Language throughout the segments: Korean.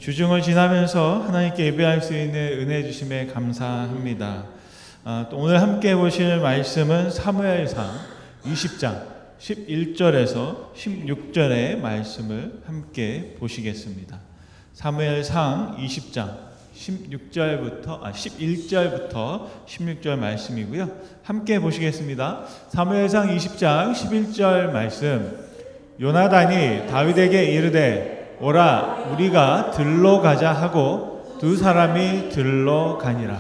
주중을 지나면서 하나님께 예배할 수 있는 은혜 주심에 감사합니다. 또 오늘 함께 보실 말씀은 사무엘상 20장 11절에서 16절의 말씀을 함께 보시겠습니다. 사무엘상 20장 11절부터 16절 말씀이고요. 함께 보시겠습니다. 사무엘상 20장 11절 말씀. 요나단이 다윗에게 이르되 오라 우리가 들로 가자 하고 두 사람이 들로 가니라.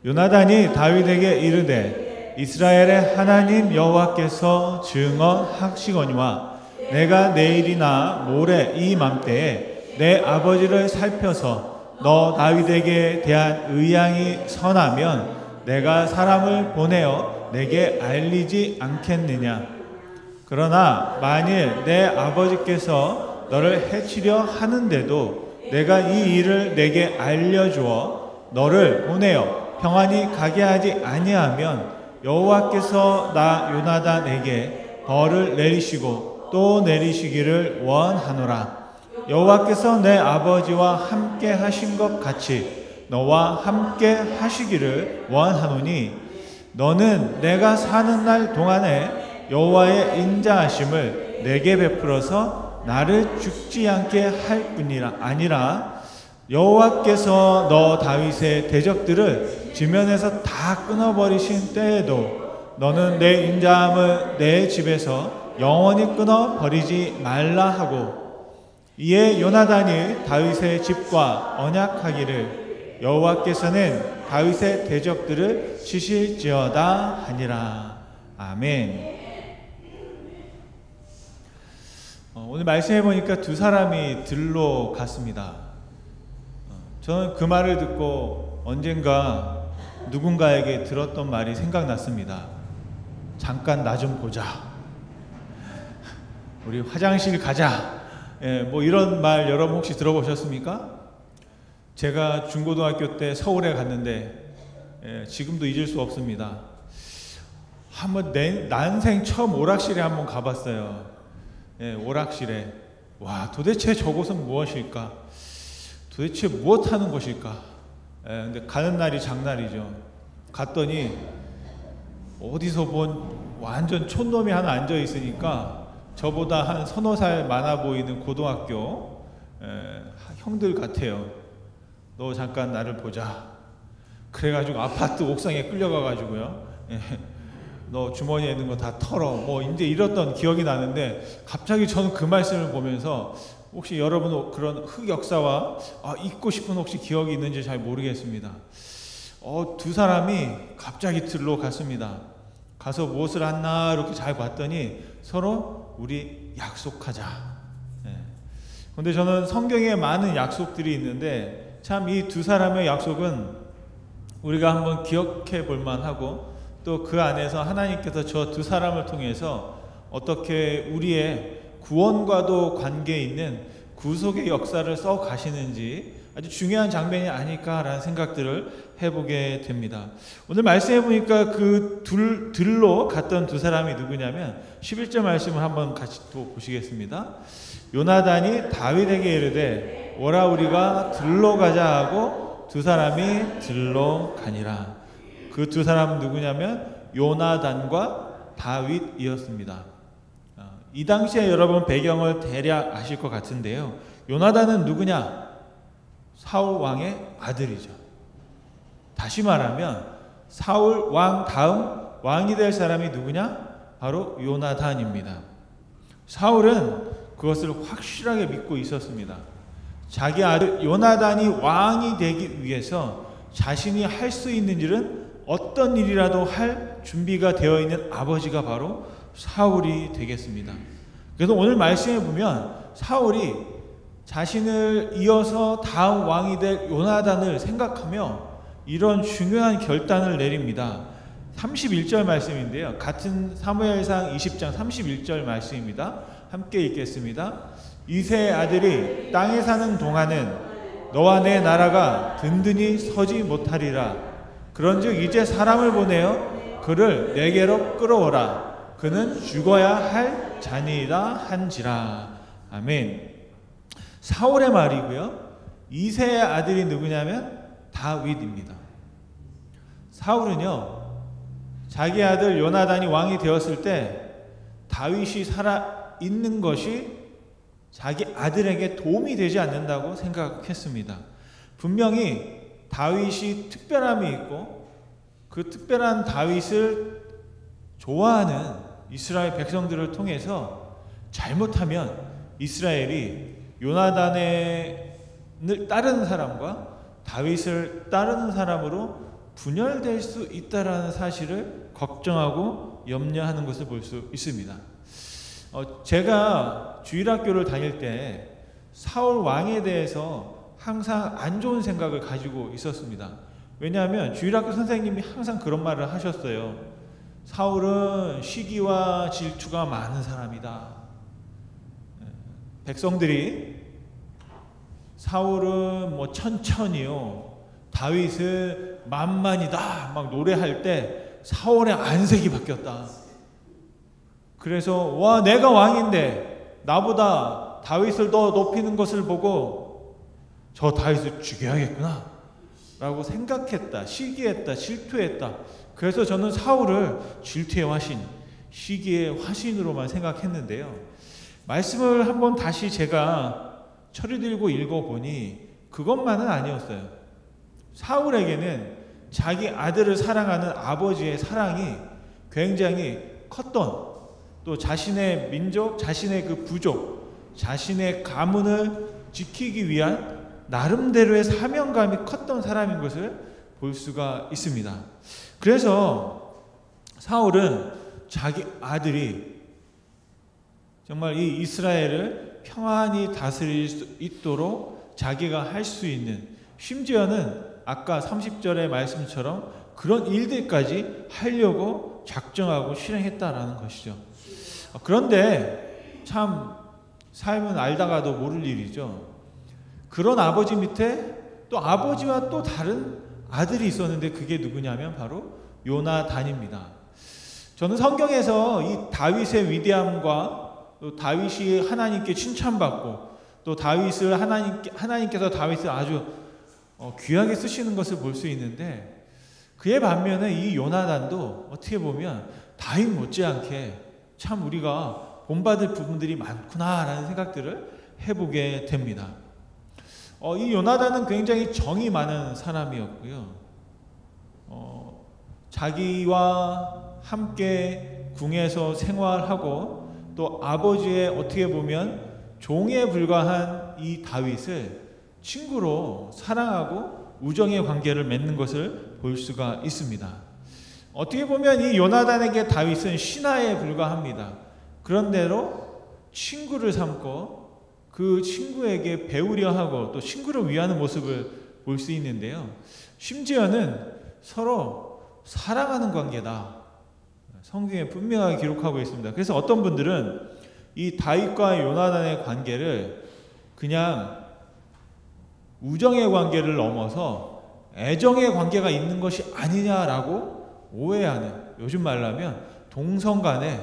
요나단이 다윗에게 이르되 이스라엘의 하나님 여호와께서 증언하시거니와 내가 내일이나 모레 이 맘때에 내 아버지를 살펴서 너 다윗에게 대한 의향이 선하면 내가 사람을 보내어 내게 알리지 않겠느냐. 그러나 만일 내 아버지께서 너를 해치려 하는데도 내가 이 일을 내게 알려주어 너를 보내어 평안히 가게 하지 아니하면 여호와께서 나 요나단에게 벌을 내리시고 또 내리시기를 원하노라. 여호와께서 내 아버지와 함께 하신 것 같이 너와 함께 하시기를 원하노니 너는 내가 사는 날 동안에 여호와의 인자하심을 내게 베풀어서 나를 죽지 않게 할 뿐이라 아니라 여호와께서 너 다윗의 대적들을 지면에서 다 끊어버리신 때에도 너는 내 인자함을 내 집에서 영원히 끊어버리지 말라 하고 이에 요나단이 다윗의 집과 언약하기를 여호와께서는 다윗의 대적들을 치실지어다 하니라. 아멘. 오늘 말씀해 보니까 두 사람이 들로 갔습니다. 저는 그 말을 듣고 언젠가 누군가에게 들었던 말이 생각났습니다. 잠깐 나 좀 보자. 우리 화장실 가자. 뭐 이런 말 여러분 혹시 들어보셨습니까? 제가 중고등학교 때 서울에 갔는데 지금도 잊을 수 없습니다. 한번 난생 처음 오락실에 한번 가봤어요. 오락실에. 와, 도대체 저곳은 무엇일까? 도대체 무엇 하는 곳일까? 근데 가는 날이 장날이죠. 갔더니 어디서 본 완전 촌놈이 하나 앉아 있으니까 저보다 한 서너 살 많아 보이는 고등학교 형들 같아요. 너 잠깐 나를 보자. 그래가지고 아파트 옥상에 끌려가가지고요. 너 주머니에 있는 거 다 털어. 뭐 이제 이랬던 기억이 나는데 갑자기 저는 그 말씀을 보면서 혹시 여러분 그런 흑역사와 잊고 싶은 혹시 기억이 있는지 잘 모르겠습니다. 두 사람이 갑자기 들로 갔습니다. 가서 무엇을 했나 이렇게 잘 봤더니 서로 우리 약속하자. 그런데 저는 성경에 많은 약속들이 있는데 참 이 두 사람의 약속은 우리가 한번 기억해 볼 만하고 또 그 안에서 하나님께서 저 두 사람을 통해서 어떻게 우리의 구원과도 관계 있는 구속의 역사를 써 가시는지 아주 중요한 장면이 아닐까라는 생각들을 해보게 됩니다. 오늘 말씀해 보니까 그 들로 갔던 두 사람이 누구냐면 11절 말씀을 한번 같이 또 보시겠습니다. 요나단이 다윗에게 이르되 오라 우리가 들로 가자 하고 두 사람이 들로 가니라. 그 두 사람은 누구냐면 요나단과 다윗이었습니다. 이 당시에 여러분 배경을 대략 아실 것 같은데요. 요나단은 누구냐? 사울 왕의 아들이죠. 다시 말하면 사울 왕 다음 왕이 될 사람이 누구냐? 바로 요나단입니다. 사울은 그것을 확실하게 믿고 있었습니다. 자기 아들 요나단이 왕이 되기 위해서 자신이 할 수 있는 일은 어떤 일이라도 할 준비가 되어 있는 아버지가 바로 사울이 되겠습니다. 그래서 오늘 말씀에 보면 사울이 자신을 이어서 다음 왕이 될 요나단을 생각하며 이런 중요한 결단을 내립니다. 31절 말씀인데요. 같은 사무엘상 20장 31절 말씀입니다. 함께 읽겠습니다. 이새의 아들이 땅에 사는 동안은 너와 내 나라가 든든히 서지 못하리라. 그런즉 이제 사람을 보내어 그를 내게로 끌어오라. 그는 죽어야 할 자니이다 한지라. 아멘. 사울의 말이고요. 이새의 아들이 누구냐면 다윗입니다. 사울은요, 자기 아들 요나단이 왕이 되었을 때 다윗이 살아 있는 것이 자기 아들에게 도움이 되지 않는다고 생각했습니다. 분명히 다윗이 특별함이 있고 그 특별한 다윗을 좋아하는 이스라엘 백성들을 통해서 잘못하면 이스라엘이 요나단을 따르는 사람과 다윗을 따르는 사람으로 분열될 수 있다라는 사실을 걱정하고 염려하는 것을 볼 수 있습니다. 제가 주일학교를 다닐 때 사울 왕에 대해서 항상 안 좋은 생각을 가지고 있었습니다. 왜냐하면 주일학교 선생님이 항상 그런 말을 하셨어요. 사울은 시기와 질투가 많은 사람이다. 백성들이 사울은 뭐 천천히요, 다윗은 만만이다 막 노래할 때 사울의 안색이 바뀌었다. 그래서 와, 내가 왕인데 나보다 다윗을 더 높이는 것을 보고 저 다윗을 죽여야겠구나 라고 생각했다, 시기했다, 질투했다. 그래서 저는 사울을 질투의 화신, 시기의 화신으로만 생각했는데요, 말씀을 한번 다시 제가 철이 들고 읽어보니 그것만은 아니었어요. 사울에게는 자기 아들을 사랑하는 아버지의 사랑이 굉장히 컸던, 또 자신의 민족, 자신의 그 부족, 자신의 가문을 지키기 위한 나름대로의 사명감이 컸던 사람인 것을 볼 수가 있습니다. 그래서 사울은 자기 아들이 정말 이 이스라엘을 평안히 다스릴 수 있도록 자기가 할 수 있는, 심지어는 아까 30절의 말씀처럼 그런 일들까지 하려고 작정하고 실행했다라는 것이죠. 그런데 참 삶은 알다가도 모를 일이죠. 그런 아버지 밑에 또 아버지와 또 다른 아들이 있었는데 그게 누구냐면 바로 요나단입니다. 저는 성경에서 이 다윗의 위대함과 또 다윗이 하나님께 칭찬받고 또 다윗을 하나님께서 다윗을 아주 귀하게 쓰시는 것을 볼 수 있는데, 그에 반면에 이 요나단도 어떻게 보면 다윗 못지않게 참 우리가 본받을 부분들이 많구나라는 생각들을 해보게 됩니다. 이 요나단은 굉장히 정이 많은 사람이었고요. 자기와 함께 궁에서 생활하고 또 아버지의 어떻게 보면 종에 불과한 이 다윗을 친구로 사랑하고 우정의 관계를 맺는 것을 볼 수가 있습니다. 어떻게 보면 이 요나단에게 다윗은 신하에 불과합니다. 그런대로 친구를 삼고 그 친구에게 배우려 하고 또 친구를 위하는 모습을 볼 수 있는데요, 심지어는 서로 사랑하는 관계다, 성경에 분명하게 기록하고 있습니다. 그래서 어떤 분들은 이 다윗과 요나단의 관계를 그냥 우정의 관계를 넘어서 애정의 관계가 있는 것이 아니냐라고 오해하는, 요즘 말로 하면 동성 간에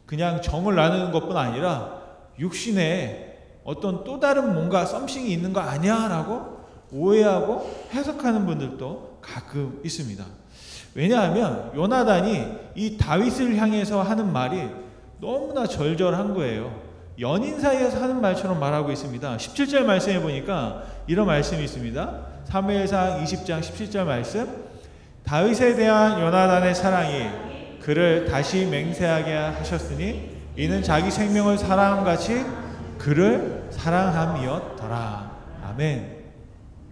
그냥 정을 나누는 것뿐 아니라 육신에 어떤 또 다른 뭔가 썸씽이 있는 거 아니야 라고 오해하고 해석하는 분들도 가끔 있습니다. 왜냐하면 요나단이 이 다윗을 향해서 하는 말이 너무나 절절한 거예요. 연인 사이에서 하는 말처럼 말하고 있습니다. 17절 말씀해 보니까 이런 말씀이 있습니다. 사무엘상 20장 17절 말씀, 다윗에 대한 요나단의 사랑이 그를 다시 맹세하게 하셨으니 이는 자기 생명을 사랑함같이 그를 사랑함이었더라. 아멘.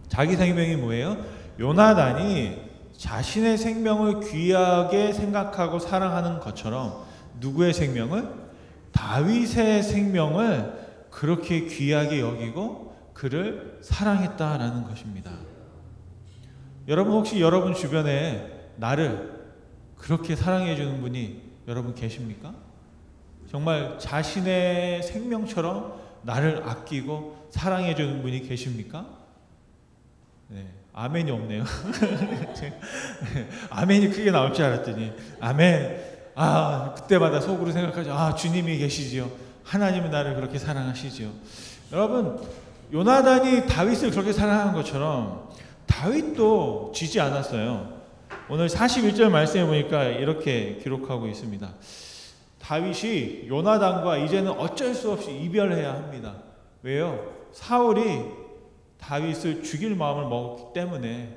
자기 생명이 뭐예요? 요나단이 자신의 생명을 귀하게 생각하고 사랑하는 것처럼 누구의 생명을? 다윗의 생명을 그렇게 귀하게 여기고 그를 사랑했다라는 것입니다. 여러분, 혹시 여러분 주변에 나를 그렇게 사랑해 주는 분이 여러분 계십니까? 정말 자신의 생명처럼 나를 아끼고 사랑해 주는 분이 계십니까? 네, 아멘이 없네요. 아멘이 크게 나올 줄 알았더니 아멘. 그때마다 속으로 생각하죠. 주님이 계시지요. 하나님은 나를 그렇게 사랑하시지요. 여러분, 요나단이 다윗을 그렇게 사랑하는 것처럼 다윗도 지지 않았어요. 오늘 41절 말씀해 보니까 이렇게 기록하고 있습니다. 다윗이 요나단과 이제는 어쩔 수 없이 이별해야 합니다. 왜요? 사울이 다윗을 죽일 마음을 먹었기 때문에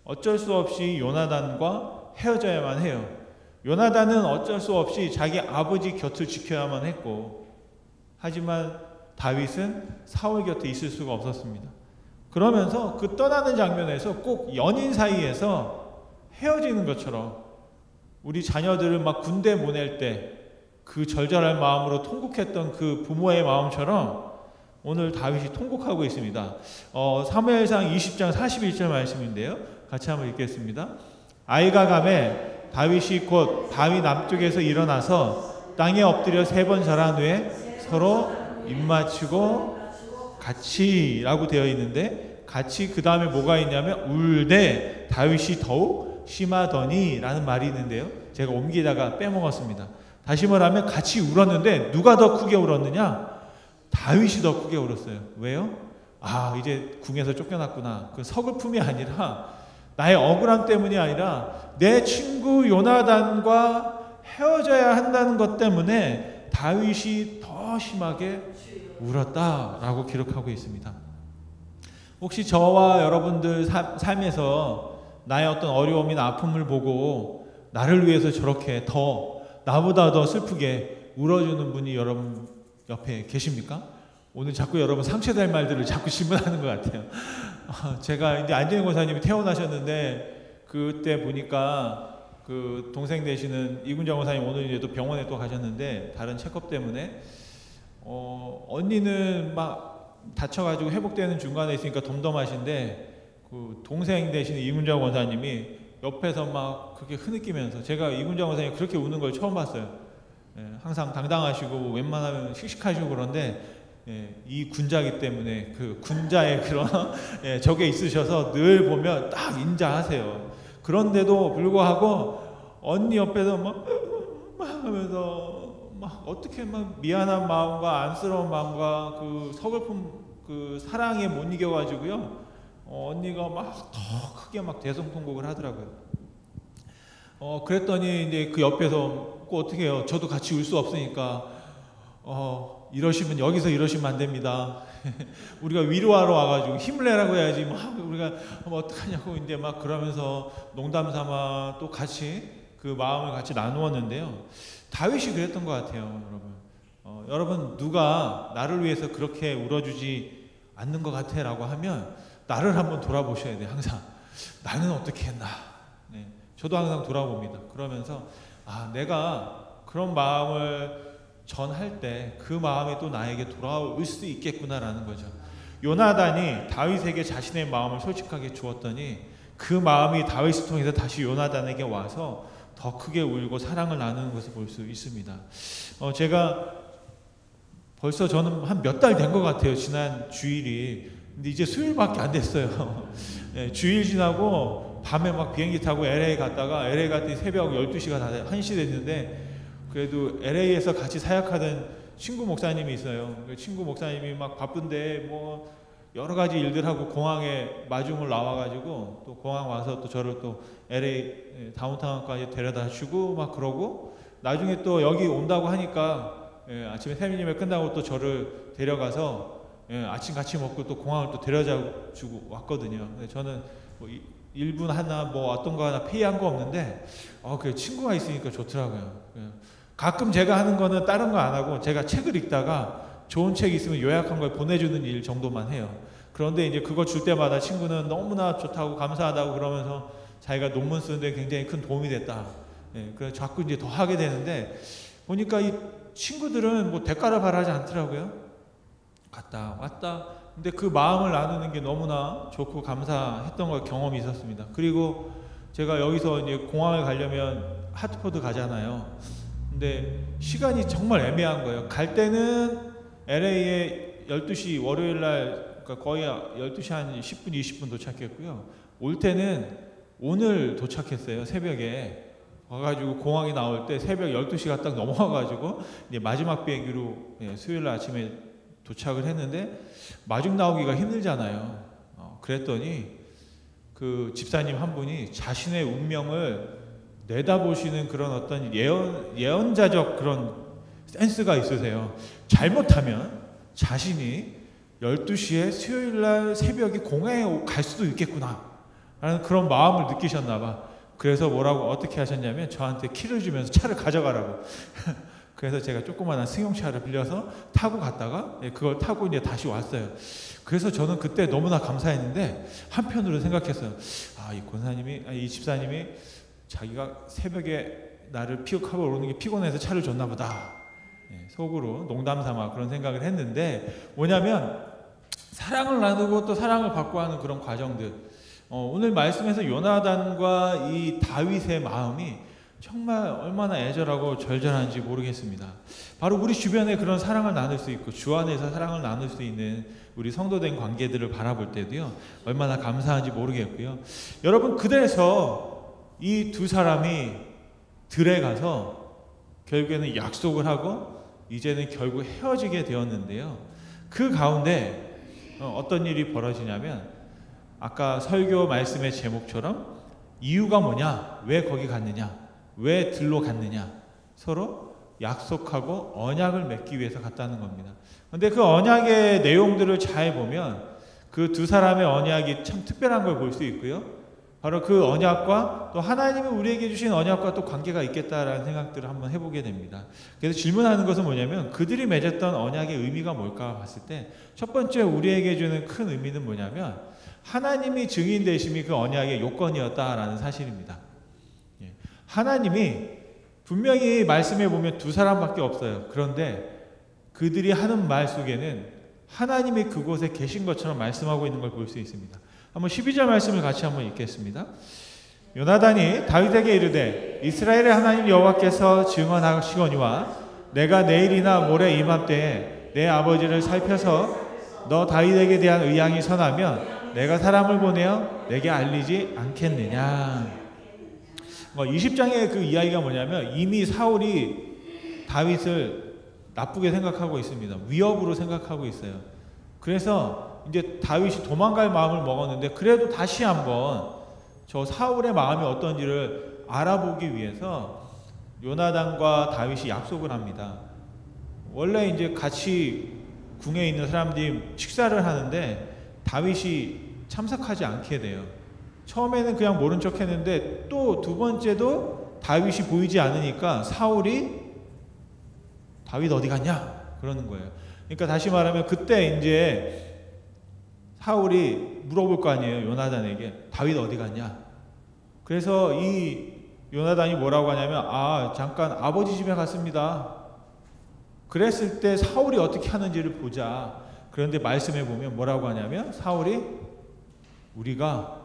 어쩔 수 없이 요나단과 헤어져야만 해요. 요나단은 어쩔 수 없이 자기 아버지 곁을 지켜야만 했고, 하지만 다윗은 사울 곁에 있을 수가 없었습니다. 그러면서 그 떠나는 장면에서 꼭 연인 사이에서 헤어지는 것처럼 우리 자녀들을 막 군대 보낼 때 그 절절한 마음으로 통곡했던 그 부모의 마음처럼 오늘 다윗이 통곡하고 있습니다. 사무엘상 20장 41절 말씀인데요. 같이 한번 읽겠습니다. 아이가 가매 다윗이 곧 바위 남쪽에서 일어나서 땅에 엎드려 3번 절한 후에 서로 입맞추고 같이 라고 되어 있는데, 같이 그 다음에 뭐가 있냐면 울되 다윗이 더욱 심하더니 라는 말이 있는데요. 제가 옮기다가 빼먹었습니다. 다시 말하면 같이 울었는데 누가 더 크게 울었느냐? 다윗이 더 크게 울었어요. 왜요? 이제 궁에서 쫓겨났구나. 그 서글픔이 아니라, 나의 억울함 때문이 아니라 내 친구 요나단과 헤어져야 한다는 것 때문에 다윗이 더 심하게 울었다라고 기록하고 있습니다. 혹시 저와 여러분들 삶에서 나의 어떤 어려움이나 아픔을 보고 나를 위해서 저렇게 나보다 더 슬프게 울어주는 분이 여러분 옆에 계십니까? 오늘 자꾸 여러분 상처될 말들을 자꾸 질문하는 것 같아요. 제가 이제 안재영 권사님이 퇴원하셨는데, 그때 보니까 그 동생 되시는 이군정 권사님 오늘 이제 또 병원에 또 가셨는데, 다른 체크업 때문에 언니는 막 다쳐가지고 회복되는 중간에 있으니까 덤덤하신데, 그 동생 되시는 이군정 권사님이 옆에서 막 그렇게 흐느끼면서, 제가 이군정 권사님 그렇게 우는 걸 처음 봤어요. 항상 당당하시고 웬만하면 씩씩하시고 그런데, 이 군자기 때문에 그 군자의 그런 적에 있으셔서 늘 보면 딱 인자하세요. 그런데도 불구하고 언니 옆에서 막 하면서 막 어떻게 막 미안한 마음과 안쓰러운 마음과 그 서글픔, 그 사랑에 못 이겨가지고요, 언니가 막 더 크게 막 대성통곡을 하더라고요. 그랬더니 이제 그 옆에서 어떻게 해요? 저도 같이 울 수 없으니까 이러시면 여기서 이러시면 안 됩니다. 우리가 위로하러 와가지고 힘을 내라고 해야지 막 우리가 어떡하냐고 이제 막 그러면서 농담 삼아 또 같이 그 마음을 같이 나누었는데요. 다윗이 그랬던 것 같아요, 여러분. 여러분, 누가 나를 위해서 그렇게 울어주지 않는 것 같아라고 하면 나를 한번 돌아보셔야 돼요. 항상 나는 어떻게 했나. 저도 항상 돌아봅니다. 그러면서 내가 그런 마음을 전할 때 그 마음이 또 나에게 돌아올 수 있겠구나라는 거죠. 요나단이 다윗에게 자신의 마음을 솔직하게 주었더니 그 마음이 다윗을 통해서 다시 요나단에게 와서 더 크게 울고 사랑을 나누는 것을 볼 수 있습니다. 제가 벌써 저는 한 몇 달 된 것 같아요. 지난 주일이. 근데 이제 수요일밖에 안 됐어요. 주일 지나고 밤에 막 비행기 타고 LA 갔다가, LA 갔더니 새벽 12시가 다 1시 됐는데, 그래도 LA에서 같이 사역하던 친구 목사님이 있어요. 그 친구 목사님이 막 바쁜데 뭐 여러 가지 일들하고 공항에 마중을 나와가지고 또 공항 와서 또 저를 또 LA 다운타운까지 데려다 주고 막 그러고, 나중에 또 여기 온다고 하니까 아침에 세미님에 끝나고 또 저를 데려가서 아침 같이 먹고 또 공항을 또 데려다 주고 왔거든요. 근데 저는 뭐 1분 하나 뭐 어떤 거 하나 페이한 거 없는데 그 친구가 있으니까 좋더라고요. 가끔 제가 하는 거는 다른 거 안 하고, 제가 책을 읽다가 좋은 책 있으면 요약한 걸 보내주는 일 정도만 해요. 그런데 이제 그거 줄 때마다 친구는 너무나 좋다고 감사하다고 그러면서 자기가 논문 쓰는데 굉장히 큰 도움이 됐다. 그래서 자꾸 이제 더 하게 되는데, 보니까 이 친구들은 뭐 대가를 바라지 않더라고요. 갔다 왔다. 근데 그 마음을 나누는 게 너무나 좋고 감사했던 걸 경험이 있었습니다. 그리고 제가 여기서 이제 공항에 가려면 하트포드 가잖아요. 근데 시간이 정말 애매한 거예요. 갈 때는 LA에 12시 월요일날, 그러니까 거의 12시 한 10분 20분 도착했고요. 올 때는 오늘 도착했어요. 새벽에 와가지고 공항에 나올 때 새벽 12시가 딱 넘어와가지고 이제 마지막 비행기로 수요일 아침에 도착을 했는데 마중 나오기가 힘들잖아요. 그랬더니 그 집사님 한 분이 자신의 운명을 내다보시는 그런 어떤 예언자적 그런 센스가 있으세요. 잘못하면 자신이 12시에 수요일날 새벽에 공항에 갈 수도 있겠구나 라는 그런 마음을 느끼셨나 봐. 그래서 뭐라고 어떻게 하셨냐면 저한테 키를 주면서 차를 가져가라고. 그래서 제가 조그마한 승용차를 빌려서 타고 갔다가 그걸 타고 이제 다시 왔어요. 그래서 저는 그때 너무나 감사했는데 한편으로 생각했어요. 이 권사님이, 이 집사님이 자기가 새벽에 나를 피격하고 오는 게 피곤해서 차를 줬나 보다. 속으로 농담 삼아 그런 생각을 했는데 뭐냐면 사랑을 나누고 또 사랑을 받고 하는 그런 과정들. 오늘 말씀에서 요나단과 이 다윗의 마음이 정말 얼마나 애절하고 절절한지 모르겠습니다. 바로 우리 주변에 그런 사랑을 나눌 수 있고 주 안에서 사랑을 나눌 수 있는 우리 성도된 관계들을 바라볼 때도요 얼마나 감사한지 모르겠고요. 여러분, 그래서 이 두 사람이 들에 가서 결국에는 약속을 하고 이제는 결국 헤어지게 되었는데요. 그 가운데 어떤 일이 벌어지냐면 아까 설교 말씀의 제목처럼 이유가 뭐냐? 왜 거기 갔느냐? 왜 들로 갔느냐? 서로 약속하고 언약을 맺기 위해서 갔다는 겁니다. 그런데 그 언약의 내용들을 잘 보면 그 두 사람의 언약이 참 특별한 걸 볼 수 있고요. 바로 그 언약과 또 하나님이 우리에게 주신 언약과 또 관계가 있겠다라는 생각들을 한번 해보게 됩니다. 그래서 질문하는 것은 뭐냐면 그들이 맺었던 언약의 의미가 뭘까 봤을 때 첫 번째 우리에게 주는 큰 의미는 뭐냐면 하나님이 증인 되심이 그 언약의 요건이었다라는 사실입니다. 하나님이 분명히 말씀해 보면 두 사람밖에 없어요. 그런데 그들이 하는 말 속에는 하나님이 그곳에 계신 것처럼 말씀하고 있는 걸 볼 수 있습니다. 한번 12절 말씀을 같이 한번 읽겠습니다. 요나단이 다윗에게 이르되 이스라엘의 하나님 여호와께서 증언하시거니와 내가 내일이나 모레 이맘때에 내 아버지를 살펴서 너 다윗에게 대한 의향이 선하면 내가 사람을 보내어 내게 알리지 않겠느냐. 20장의 그 이야기가 뭐냐면 이미 사울이 다윗을 나쁘게 생각하고 있습니다. 위협으로 생각하고 있어요. 그래서 이제 다윗이 도망갈 마음을 먹었는데 그래도 다시 한번 저 사울의 마음이 어떤지를 알아보기 위해서 요나단과 다윗이 약속을 합니다. 원래 이제 같이 궁에 있는 사람들이 식사를 하는데 다윗이 참석하지 않게 돼요. 처음에는 그냥 모른 척 했는데 또 두 번째도 다윗이 보이지 않으니까 사울이 다윗 어디 갔냐? 그러는 거예요. 그러니까 다시 말하면 그때 이제 사울이 물어볼 거 아니에요. 요나단에게 다윗 어디 갔냐? 그래서 이 요나단이 뭐라고 하냐면 잠깐 아버지 집에 갔습니다. 그랬을 때 사울이 어떻게 하는지를 보자. 그런데 말씀해 보면 뭐라고 하냐면 사울이 우리가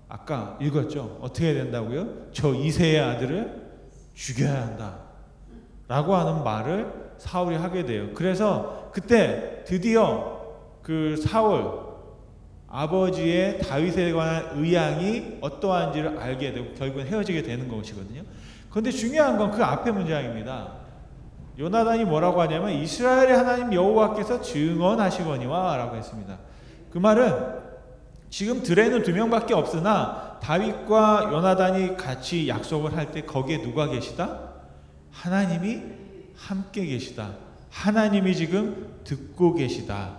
아까 읽었죠. 어떻게 된다고요? 저 이새의 아들을 죽여야 한다 라고 하는 말을 사울이 하게 돼요. 그래서 그때 드디어 그 사울 아버지의 다윗에 관한 의향이 어떠한지를 알게 되고 결국은 헤어지게 되는 것이거든요. 그런데 중요한 건 그 앞에 문장입니다. 요나단이 뭐라고 하냐면 이스라엘의 하나님 여호와께서 증언하시거니와 라고 했습니다. 그 말은 지금 들에는 두 명밖에 없으나 다윗과 요나단이 같이 약속을 할 때 거기에 누가 계시다? 하나님이 함께 계시다. 하나님이 지금 듣고 계시다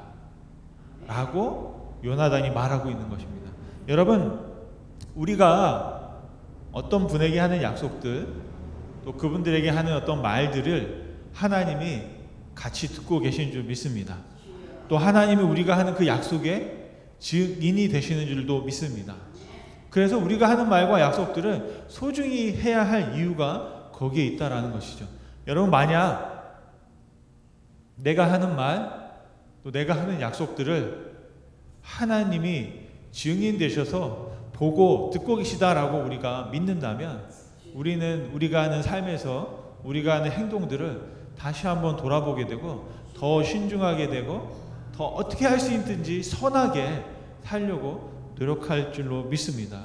라고 요나단이 말하고 있는 것입니다. 여러분, 우리가 어떤 분에게 하는 약속들 또 그분들에게 하는 어떤 말들을 하나님이 같이 듣고 계신 줄 믿습니다. 또 하나님이 우리가 하는 그 약속에 증인이 되시는 줄도 믿습니다. 그래서 우리가 하는 말과 약속들을 소중히 해야 할 이유가 거기에 있다라는 것이죠. 여러분, 만약 내가 하는 말 또 내가 하는 약속들을 하나님이 증인 되셔서 보고 듣고 계시다라고 우리가 믿는다면 우리는 우리가 하는 삶에서 우리가 하는 행동들을 다시 한번 돌아보게 되고 더 신중하게 되고 더 어떻게 할 수 있든지 선하게 살려고 노력할 줄로 믿습니다.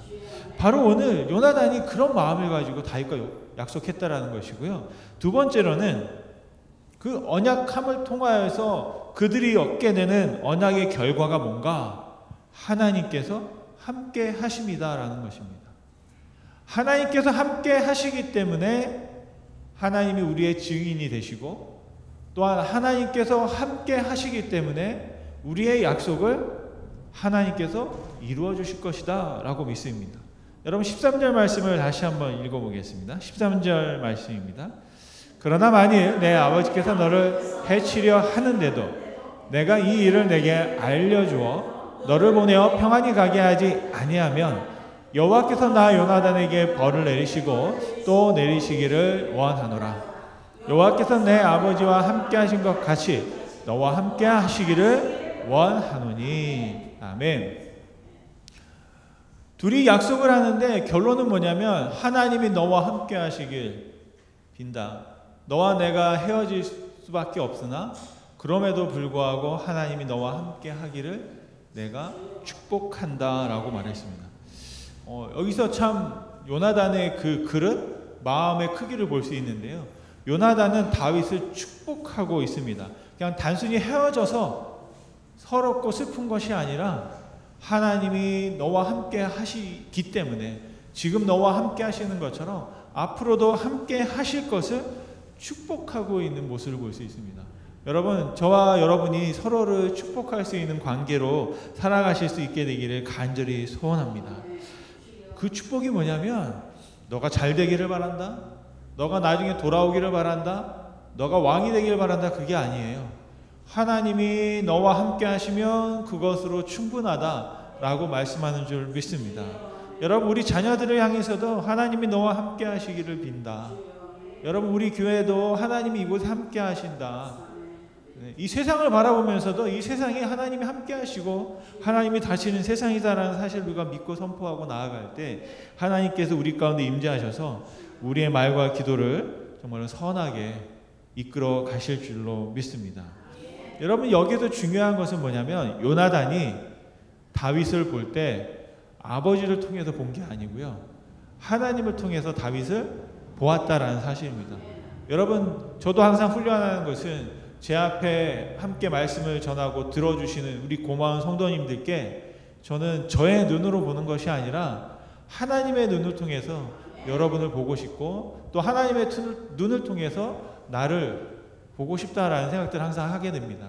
바로 오늘 요나단이 그런 마음을 가지고 다윗과 약속했다라는 것이고요. 두 번째로는 그 언약함을 통하여서 그들이 얻게 되는 언약의 결과가 뭔가? 하나님께서 함께 하십니다라는 것입니다. 하나님께서 함께 하시기 때문에 하나님이 우리의 증인이 되시고, 또한 하나님께서 함께 하시기 때문에 우리의 약속을 하나님께서 이루어 주실 것이다 라고 믿습니다. 여러분 13절 말씀을 다시 한번 읽어보겠습니다. 13절 말씀입니다. 그러나 만일 내 아버지께서 너를 해치려 하는데도 내가 이 일을 내게 알려주어 너를 보내어 평안히 가게 하지 아니하면 여호와께서 나 요나단에게 벌을 내리시고 또 내리시기를 원하노라. 여호와께서 내 아버지와 함께 하신 것 같이 너와 함께 하시기를 원하노니. 아멘. 둘이 약속을 하는데 결론은 뭐냐면 하나님이 너와 함께 하시길 빈다. 너와 내가 헤어질 수밖에 없으나 그럼에도 불구하고 하나님이 너와 함께 하기를 내가 축복한다 라고 말했습니다. 여기서 참 요나단의 그 그릇, 마음의 크기를 볼 수 있는데요. 요나단은 다윗을 축복하고 있습니다. 그냥 단순히 헤어져서 서럽고 슬픈 것이 아니라 하나님이 너와 함께 하시기 때문에 지금 너와 함께 하시는 것처럼 앞으로도 함께 하실 것을 축복하고 있는 모습을 볼 수 있습니다. 여러분, 저와 여러분이 서로를 축복할 수 있는 관계로 살아가실 수 있게 되기를 간절히 소원합니다. 그 축복이 뭐냐면 너가 잘 되기를 바란다, 너가 나중에 돌아오기를 바란다, 너가 왕이 되기를 바란다, 그게 아니에요. 하나님이 너와 함께 하시면 그것으로 충분하다라고 말씀하는 줄 믿습니다. 여러분, 우리 자녀들을 향해서도 하나님이 너와 함께 하시기를 빈다. 여러분, 우리 교회도 하나님이 이곳에 함께 하신다. 이 세상을 바라보면서도 이 세상에 하나님이 함께 하시고 하나님이 다시는 세상이다라는 사실을 우리가 믿고 선포하고 나아갈 때 하나님께서 우리 가운데 임재하셔서 우리의 말과 기도를 정말 선하게 이끌어 가실 줄로 믿습니다. 여러분, 여기에도 중요한 것은 뭐냐면 요나단이 다윗을 볼 때 아버지를 통해서 본 게 아니고요, 하나님을 통해서 다윗을 보았다라는 사실입니다. 여러분, 저도 항상 훈련하는 것은 제 앞에 함께 말씀을 전하고 들어주시는 우리 고마운 성도님들께 저는 저의 눈으로 보는 것이 아니라 하나님의 눈을 통해서 여러분을 보고 싶고 또 하나님의 눈을 통해서 나를 보고 싶다라는 생각들을 항상 하게 됩니다.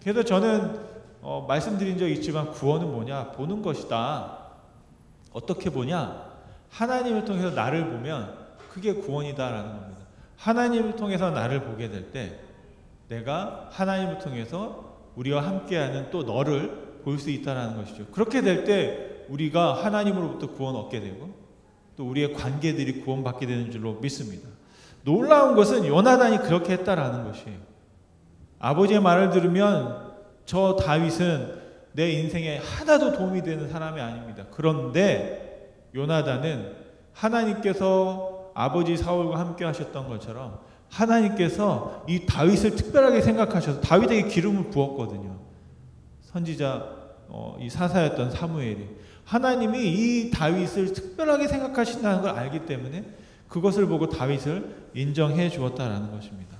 그래서 저는 말씀드린 적 있지만 구원은 뭐냐? 보는 것이다. 어떻게 보냐? 하나님을 통해서 나를 보면 그게 구원이다라는 겁니다. 하나님을 통해서 나를 보게 될 때 내가 하나님을 통해서 우리와 함께하는 또 너를 볼 수 있다는 것이죠. 그렇게 될 때 우리가 하나님으로부터 구원 얻게 되고 또 우리의 관계들이 구원받게 되는 줄로 믿습니다. 놀라운 것은 요나단이 그렇게 했다라는 것이에요. 아버지의 말을 들으면 저 다윗은 내 인생에 하나도 도움이 되는 사람이 아닙니다. 그런데 요나단은 하나님께서 아버지 사울과 함께 하셨던 것처럼 하나님께서 이 다윗을 특별하게 생각하셔서 다윗에게 기름을 부었거든요. 선지자 이 사사였던 사무엘이 하나님이 이 다윗을 특별하게 생각하신다는 걸 알기 때문에 그것을 보고 다윗을 인정해 주었다라는 것입니다.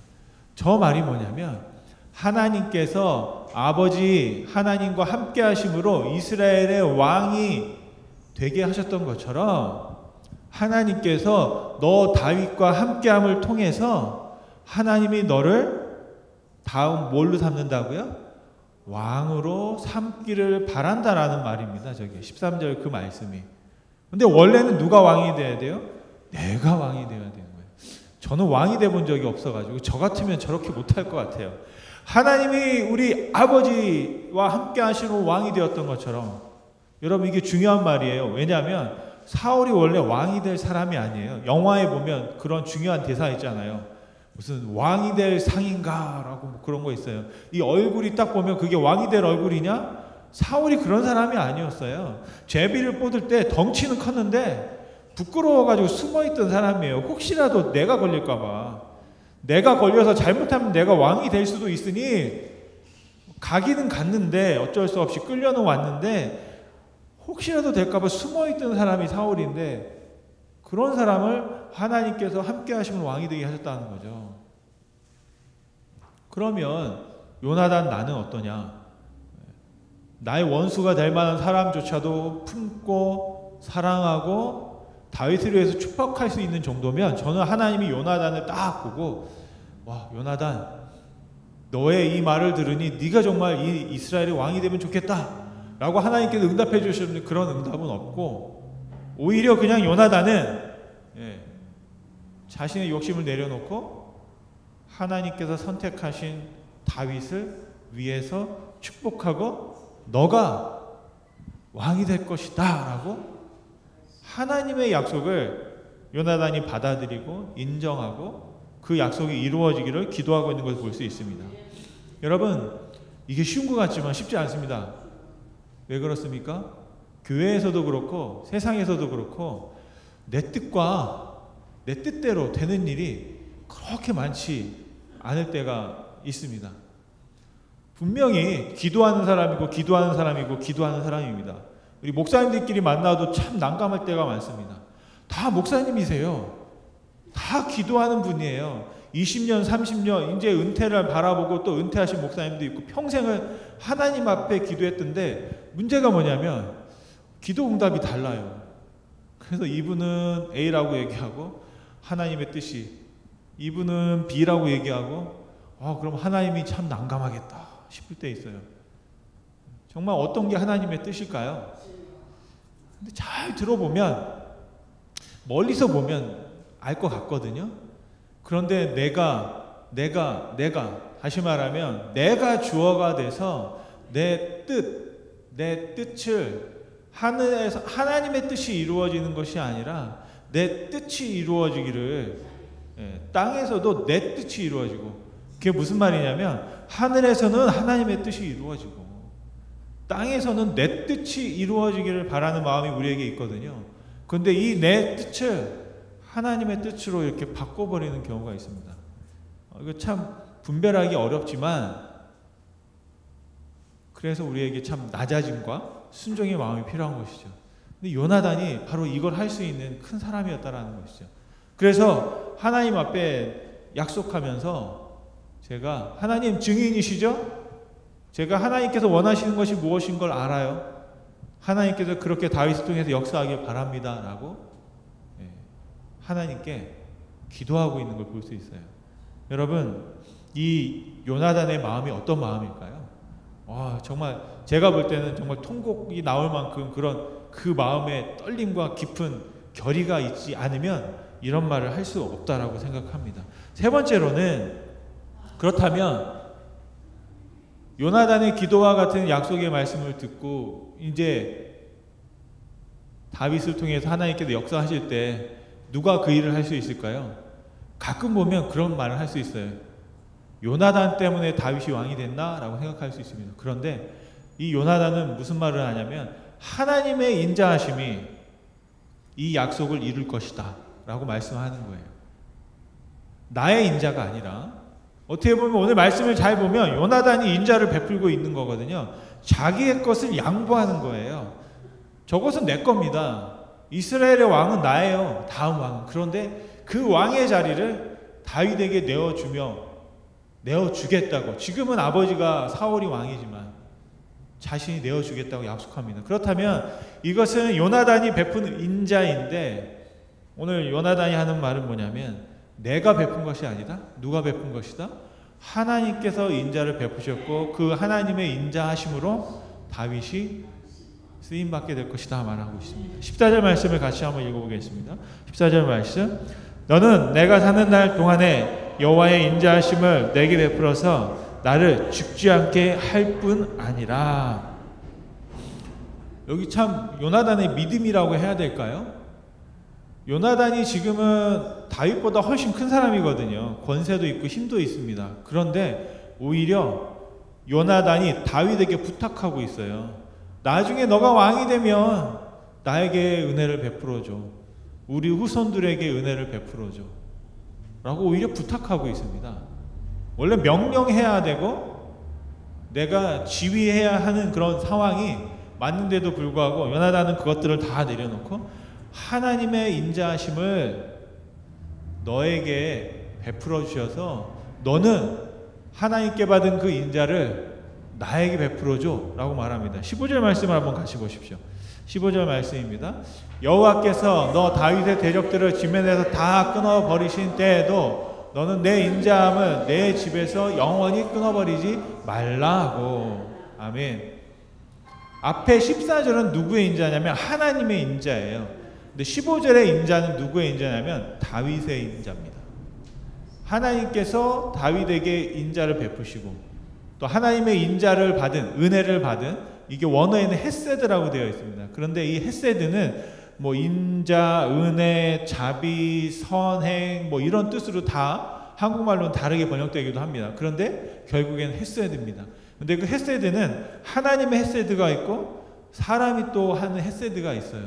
저 말이 뭐냐면 하나님께서 아버지 하나님과 함께 하심으로 이스라엘의 왕이 되게 하셨던 것처럼 하나님께서 너 다윗과 함께함을 통해서 하나님이 너를 다음 뭘로 삼는다고요? 왕으로 삼기를 바란다라는 말입니다. 저기 13절 그 말씀이. 근데 원래는 누가 왕이 돼야 돼요? 내가 왕이 되어야 되는 거예요. 저는 왕이 돼 본 적이 없어가지고 저 같으면 저렇게 못할 것 같아요. 하나님이 우리 아버지와 함께 하시는 왕이 되었던 것처럼, 여러분 이게 중요한 말이에요. 왜냐하면 사울이 원래 왕이 될 사람이 아니에요. 영화에 보면 그런 중요한 대사 있잖아요. 무슨 왕이 될 상인가 라고 뭐 그런 거 있어요. 이 얼굴이 딱 보면 그게 왕이 될 얼굴이냐? 사울이 그런 사람이 아니었어요. 제비를 뽑을 때 덩치는 컸는데 부끄러워가지고 숨어있던 사람이에요. 혹시라도 내가 걸릴까봐. 내가 걸려서 잘못하면 내가 왕이 될 수도 있으니 가기는 갔는데 어쩔 수 없이 끌려는 왔는데 혹시라도 될까봐 숨어있던 사람이 사울인데 그런 사람을 하나님께서 함께 하시면 왕이 되게 하셨다는 거죠. 그러면 요나단 나는 어떠냐? 나의 원수가 될 만한 사람조차도 품고 사랑하고 다윗을 위해서 축복할 수 있는 정도면 저는 하나님이 요나단을 딱 보고 와, 요나단 너의 이 말을 들으니 네가 정말 이 이스라엘의 왕이 되면 좋겠다 라고 하나님께서 응답해 주셨는데 그런 응답은 없고 오히려 그냥 요나단은 자신의 욕심을 내려놓고 하나님께서 선택하신 다윗을 위해서 축복하고 너가 왕이 될 것이다 라고 하나님의 약속을 요나단이 받아들이고 인정하고 그 약속이 이루어지기를 기도하고 있는 것을 볼 수 있습니다. 여러분, 이게 쉬운 것 같지만 쉽지 않습니다. 왜 그렇습니까? 교회에서도 그렇고 세상에서도 그렇고 내 뜻과 내 뜻대로 되는 일이 그렇게 많지 않을 때가 있습니다. 분명히 기도하는 사람이고 기도하는 사람이고 기도하는 사람입니다. 우리 목사님들끼리 만나도 참 난감할 때가 많습니다. 다 목사님이세요. 다 기도하는 분이에요. 20년, 30년 이제 은퇴를 바라보고 또 은퇴하신 목사님도 있고 평생을 하나님 앞에 기도했던데 문제가 뭐냐면 기도 응답이 달라요. 그래서 이분은 A라고 얘기하고 하나님의 뜻이, 이분은 B라고 얘기하고 그럼 하나님이 참 난감하겠다 싶을 때 있어요. 정말 어떤 게 하나님의 뜻일까요? 근데 잘 들어보면 멀리서 보면 알 것 같거든요. 그런데 내가 다시 말하면 내가 주어가 돼서 내 뜻을 하늘에서 하나님의 뜻이 이루어지는 것이 아니라 내 뜻이 이루어지기를 땅에서도 내 뜻이 이루어지고, 그게 무슨 말이냐면 하늘에서는 하나님의 뜻이 이루어지고 땅에서는 내 뜻이 이루어지기를 바라는 마음이 우리에게 있거든요. 그런데 이 내 뜻을 하나님의 뜻으로 이렇게 바꿔버리는 경우가 있습니다. 이거 참 분별하기 어렵지만 그래서 우리에게 참 낮아짐과 순종의 마음이 필요한 것이죠. 근데 요나단이 바로 이걸 할 수 있는 큰 사람이었다라는 것이죠. 그래서 하나님 앞에 약속하면서 제가 하나님 증인이시죠? 제가 하나님께서 원하시는 것이 무엇인 걸 알아요. 하나님께서 그렇게 다윗을 통해서 역사하길 바랍니다 라고 하나님께 기도하고 있는 걸 볼 수 있어요. 여러분, 이 요나단의 마음이 어떤 마음일까요? 정말 제가 볼 때는 정말 통곡이 나올 만큼 그런 그 마음의 떨림과 깊은 결의가 있지 않으면 이런 말을 할 수 없다라고 생각합니다. 세 번째로는, 그렇다면 요나단의 기도와 같은 약속의 말씀을 듣고 이제 다윗을 통해서 하나님께서 역사하실 때 누가 그 일을 할 수 있을까요? 가끔 보면 그런 말을 할 수 있어요. 요나단 때문에 다윗이 왕이 됐나? 라고 생각할 수 있습니다. 그런데 이 요나단은 무슨 말을 하냐면 하나님의 인자하심이 이 약속을 이룰 것이다 라고 말씀하는 거예요. 나의 인자가 아니라, 어떻게 보면 오늘 말씀을 잘 보면 요나단이 인자를 베풀고 있는 거거든요. 자기의 것을 양보하는 거예요. 저것은 내 겁니다. 이스라엘의 왕은 나예요. 다음 왕은. 그런데 그 왕의 자리를 다윗에게 내어주겠다고. 지금은 아버지가 사울이 왕이지만 자신이 내어주겠다고 약속합니다. 그렇다면 이것은 요나단이 베푼 인자인데, 오늘 요나단이 하는 말은 뭐냐면 내가 베푼 것이 아니다. 누가 베푼 것이다? 하나님께서 인자를 베푸셨고 그 하나님의 인자하심으로 다윗이 쓰임받게 될 것이다 말하고 있습니다. 14절 말씀을 같이 한번 읽어보겠습니다. 14절 말씀, 너는 내가 사는 날 동안에 여호와의 인자하심을 내게 베풀어서 나를 죽지 않게 할 뿐 아니라. 여기 참 요나단의 믿음이라고 해야 될까요? 요나단이 지금은 다윗보다 훨씬 큰 사람이거든요. 권세도 있고 힘도 있습니다. 그런데 오히려 요나단이 다윗에게 부탁하고 있어요. 나중에 너가 왕이 되면 나에게 은혜를 베풀어줘. 우리 후손들에게 은혜를 베풀어줘. 라고 오히려 부탁하고 있습니다. 원래 명령해야 되고 내가 지휘해야 하는 그런 상황이 맞는데도 불구하고 요나단은 그것들을 다 내려놓고 하나님의 인자하심을 너에게 베풀어 주셔서 너는 하나님께 받은 그 인자를 나에게 베풀어줘 라고 말합니다. 15절 말씀을 한번 같이 보십시오. 15절 말씀입니다. 여호와께서 너 다윗의 대적들을 지면에서 다 끊어버리신 때에도 너는 내 인자함을 내 집에서 영원히 끊어버리지 말라 하고. 아멘. 앞에 14절은 누구의 인자냐면 하나님의 인자예요. 근데 15절의 인자는 누구의 인자냐면 다윗의 인자입니다. 하나님께서 다윗에게 인자를 베푸시고 또 하나님의 인자를 받은, 은혜를 받은, 이게 원어에는 헤세드라고 되어 있습니다. 그런데 이 헤세드는 뭐 인자, 은혜, 자비, 선행 뭐 이런 뜻으로 다 한국말로는 다르게 번역되기도 합니다. 그런데 결국엔 헤세드입니다. 근데 그 헤세드는 하나님의 헤세드가 있고 사람이 또 하는 헤세드가 있어요.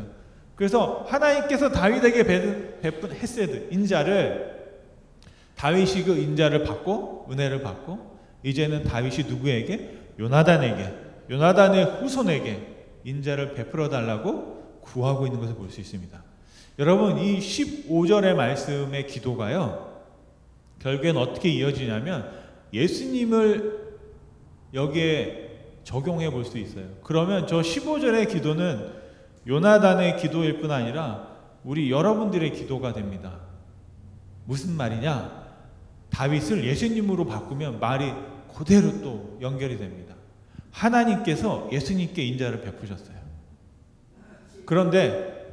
그래서 하나님께서 다윗에게 베푼 헤세드, 인자를, 다윗이 그 인자를 받고 은혜를 받고 이제는 다윗이 누구에게? 요나단의 후손에게 인자를 베풀어 달라고 구하고 있는 것을 볼 수 있습니다. 여러분, 이 15절의 말씀의 기도가요, 결국엔 어떻게 이어지냐면 예수님을 여기에 적용해 볼 수 있어요. 그러면 저 15절의 기도는 요나단의 기도일 뿐 아니라 우리 여러분들의 기도가 됩니다. 무슨 말이냐? 다윗을 예수님으로 바꾸면 말이 그대로 또 연결이 됩니다. 하나님께서 예수님께 인자를 베푸셨어요. 그런데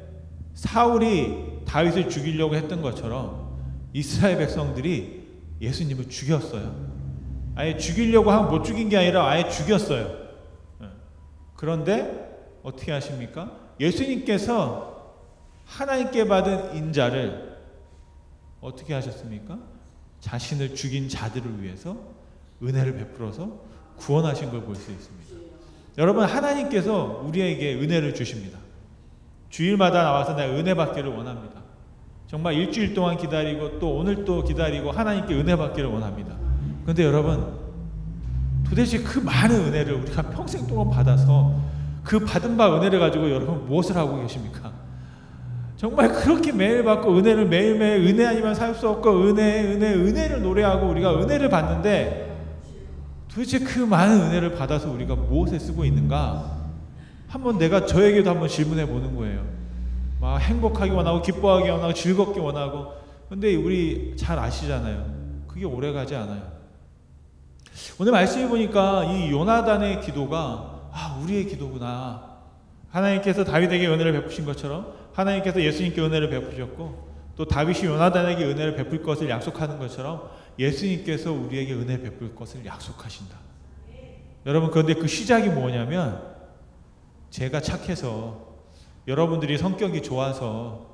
사울이 다윗을 죽이려고 했던 것처럼 이스라엘 백성들이 예수님을 죽였어요. 아예 죽이려고 하면 못 죽인 게 아니라 아예 죽였어요. 그런데 어떻게 하십니까? 예수님께서 하나님께 받은 인자를 어떻게 하셨습니까? 자신을 죽인 자들을 위해서 은혜를 베풀어서 구원하신 걸 볼 수 있습니다. 여러분, 하나님께서 우리에게 은혜를 주십니다. 주일마다 나와서 내가 은혜 받기를 원합니다. 정말 일주일 동안 기다리고 또 오늘 또 기다리고 하나님께 은혜 받기를 원합니다. 그런데 여러분, 도대체 그 많은 은혜를 우리가 평생 동안 받아서 그 받은 바 은혜를 가지고 여러분 무엇을 하고 계십니까? 정말 그렇게 매일 받고 은혜를 매일매일 은혜 아니면 살 수 없고 은혜를 노래하고 우리가 은혜를 받는데 도대체 그 많은 은혜를 받아서 우리가 무엇에 쓰고 있는가? 한번 내가 저에게도 한번 질문해 보는 거예요. 막 행복하기 원하고 기뻐하기 원하고 즐겁기 원하고, 근데 우리 잘 아시잖아요. 그게 오래가지 않아요. 오늘 말씀해 보니까 이 요나단의 기도가 우리의 기도구나. 하나님께서 다윗에게 은혜를 베푸신 것처럼 하나님께서 예수님께 은혜를 베푸셨고 또 다윗이 요나단에게 은혜를 베풀 것을 약속하는 것처럼 예수님께서 우리에게 은혜 베풀 것을 약속하신다. 여러분, 그런데 그 시작이 뭐냐면 제가 착해서, 여러분들이 성격이 좋아서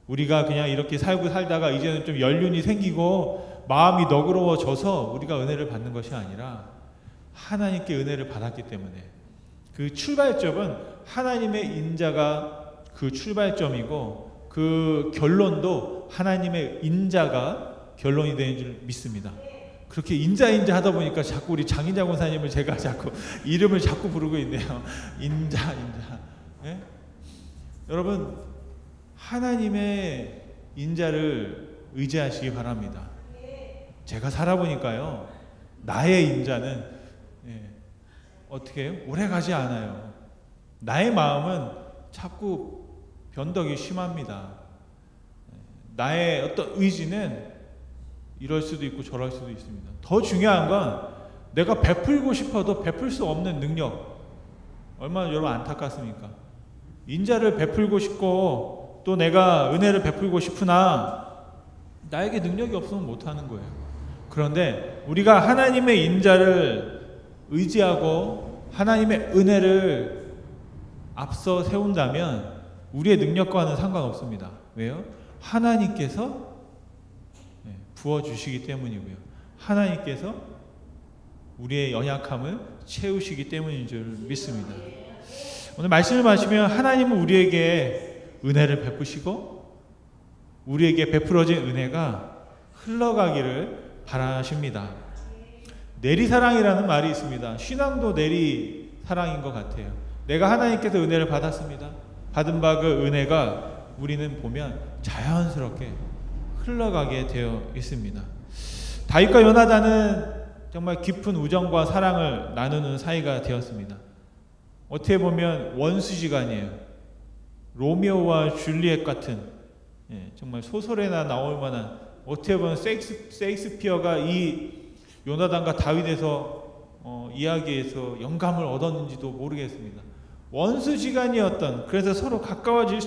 우리가 그냥 이렇게 살다가 이제는 좀 연륜이 생기고 마음이 너그러워져서 우리가 은혜를 받는 것이 아니라 하나님께 은혜를 받았기 때문에 그 출발점은 하나님의 인자가 그 출발점이고 그 결론도 하나님의 인자가 결론이 되는 줄 믿습니다. 그렇게 인자 하다 보니까 자꾸 우리 장인자 권사님을 제가 자꾸 이름을 자꾸 부르고 있네요. 인자. 네? 여러분, 하나님의 인자를 의지하시기 바랍니다. 제가 살아보니까요, 나의 인자는 어떻게 해요? 오래가지 않아요. 나의 마음은 자꾸 변덕이 심합니다. 나의 어떤 의지는 이럴 수도 있고 저럴 수도 있습니다. 더 중요한 건 내가 베풀고 싶어도 베풀 수 없는 능력, 얼마나 여러분 안타깝습니까? 인자를 베풀고 싶고 또 내가 은혜를 베풀고 싶으나 나에게 능력이 없으면 못하는 거예요. 그런데 우리가 하나님의 인자를 의지하고 하나님의 은혜를 앞서 세운다면 우리의 능력과는 상관없습니다. 왜요? 하나님께서 부어주시기 때문이고요. 하나님께서 우리의 연약함을 채우시기 때문인 줄 믿습니다. 오늘 말씀을 마시면 하나님은 우리에게 은혜를 베푸시고 우리에게 베풀어진 은혜가 흘러가기를 바라십니다. 내리사랑이라는 말이 있습니다. 신앙도 내리사랑인 것 같아요. 내가 하나님께서 은혜를 받았습니다. 받은 바 그 은혜가 우리는 보면 자연스럽게 흘러가게 되어 있습니다. 다윗과 요나단은 정말 깊은 우정과 사랑을 나누는 사이가 되었습니다. 어떻게 보면 원수지간이에요. 로미오와 줄리엣 같은 정말 소설에나 나올 만한, 어떻게 보면 셰익스피어가 이 요나단과 다윗에서 이야기에서 영감을 얻었는지도 모르겠습니다. 원수지간이었던, 그래서 서로 가까워질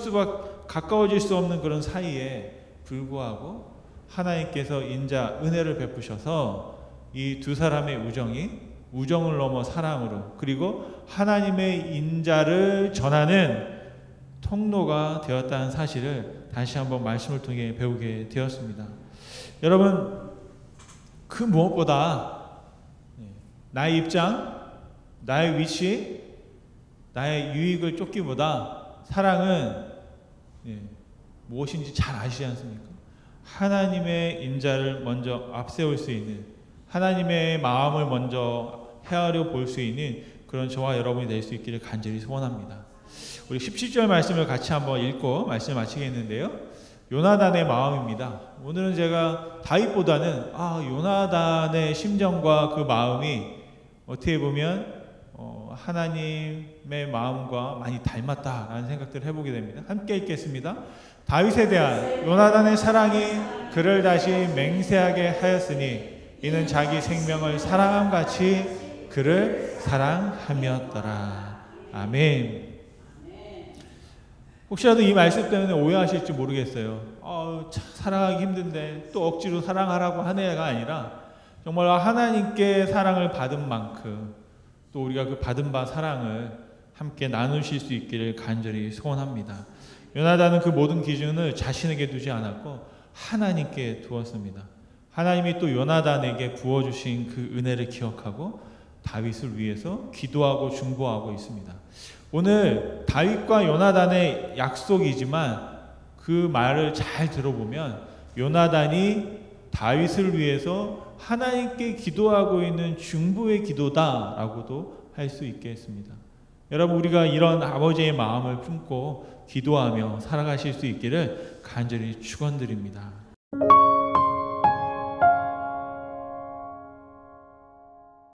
수 없는 그런 사이에 불구하고 하나님께서 인자 은혜를 베푸셔서 이 두 사람의 우정을 넘어 사랑으로, 그리고 하나님의 인자를 전하는 통로가 되었다는 사실을 다시 한번 말씀을 통해 배우게 되었습니다. 여러분, 그 무엇보다 나의 입장, 나의 위치, 나의 유익을 쫓기보다 사랑은 무엇인지 잘 아시지 않습니까? 하나님의 인자를 먼저 앞세울 수 있는, 하나님의 마음을 먼저 헤아려 볼 수 있는 그런 저와 여러분이 될 수 있기를 간절히 소원합니다. 우리 17절 말씀을 같이 한번 읽고 말씀을 마치겠는데요. 요나단의 마음입니다. 오늘은 제가 다윗보다는 요나단의 심정과 그 마음이 어떻게 보면 하나님의 마음과 많이 닮았다라는 생각들을 해보게 됩니다. 함께 읽겠습니다. 다윗에 대한 요나단의 사랑이 그를 다시 맹세하게 하였으니 이는 자기 생명을 사랑함같이 그를 사랑함이었더라. 아멘. 혹시라도 이 말씀 때문에 오해하실지 모르겠어요. 사랑하기 힘든데 또 억지로 사랑하라고 하는 애가 아니라, 정말 하나님께 사랑을 받은 만큼 또 우리가 그 받은 바 사랑을 함께 나누실 수 있기를 간절히 소원합니다. 요나단은 그 모든 기준을 자신에게 두지 않았고 하나님께 두었습니다. 하나님이 또 요나단에게 부어주신 그 은혜를 기억하고 다윗을 위해서 기도하고 중보하고 있습니다. 오늘 다윗과 요나단의 약속이지만 그 말을 잘 들어보면 요나단이 다윗을 위해서 하나님께 기도하고 있는 중보의 기도다라고도 할 수 있겠습니다. 여러분, 우리가 이런 아버지의 마음을 품고 기도하며 살아가실 수 있기를 간절히 축원드립니다.